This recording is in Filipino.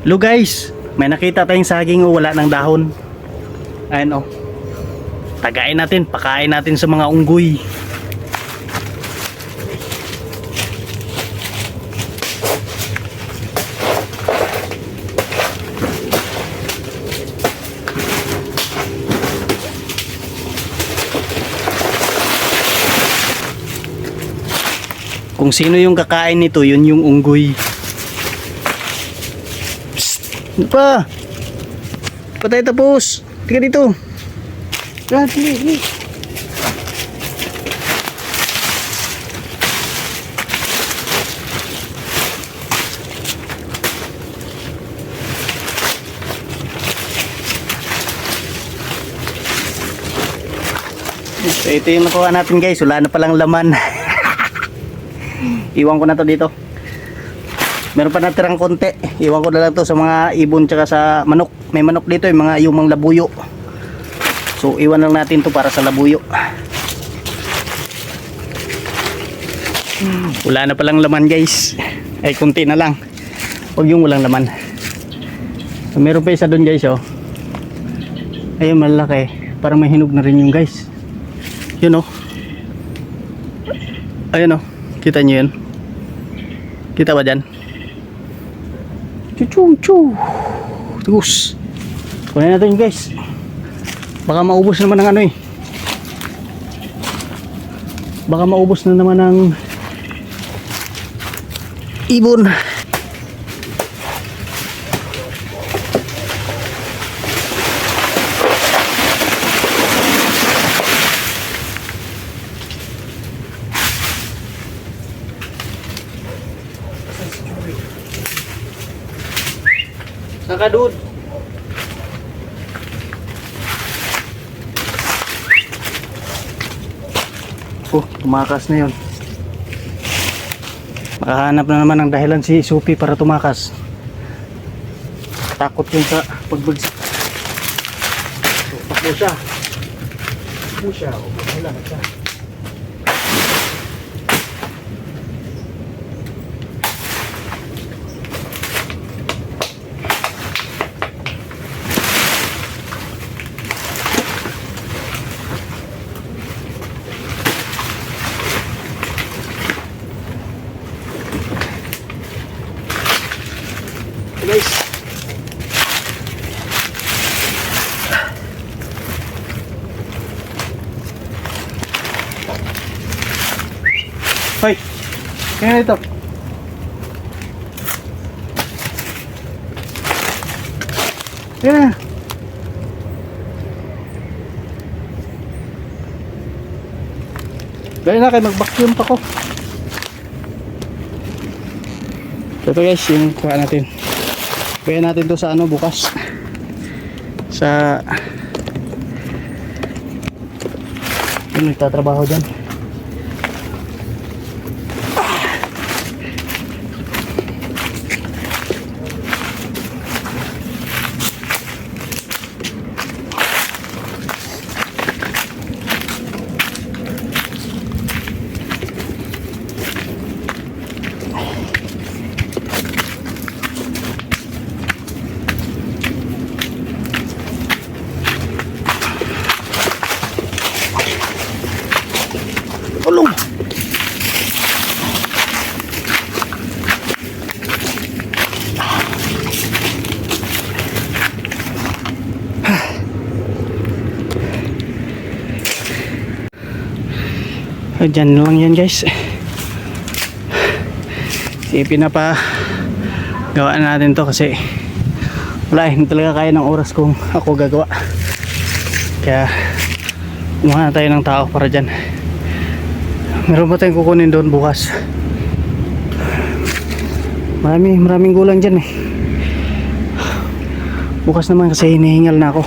Hello guys, may nakita tayong saging wala ng dahon. Ayan oh. Tagain natin, pakain natin sa mga unggoy. Kung sino yung kakain nito, yun yung unggoy. Ano pa? Patay tapos. Tika dito. Dali. So ito yung nakuha natin guys. Wala na palang laman. Iwan ko na to dito. Meron pa natirang konti. Iwan ko na lang to sa mga ibon tsaka sa manok. May manok dito yung mga yung labuyo. So iwan lang natin to para sa labuyo. Wala na palang laman guys. Ay konti na lang. Huwag yung walang laman. So, meron pa isa doon guys oh. Ayun malaki. Parang may hinog na rin yung guys. Yun oh. Ayun oh. Kita nyo yun? Kita ba dyan? Chuchu. Tugus. Kunin natin guys. Baka maubos naman ng ano eh. Baka maubos na naman ng ibon. Saka dude. Oh, tumakas na yun. Makahanap na naman ng dahilan si Supi para tumakas. Takot yun sa pagbagsak. So, takbo siya. Takbo siya. Wala na siya. Guys, hoy, kaya ito kaya gaya na kayo mag-vacuum pa ko. Ito guys, yung kuha natin. Kaya natin to sa ano bukas sa yung nagtatrabaho dyan. Ulong. Diyan lang yan guys. Pinapa gawaan natin to kasi wala hindi talaga kaya ng oras kung ako gagawa. Kaya kumuha na tayo ng tao para dyan. Meron pa tayong kukunin doon bukas. Maraming gulang dyan eh. Bukas naman kasi hinihingal na ako.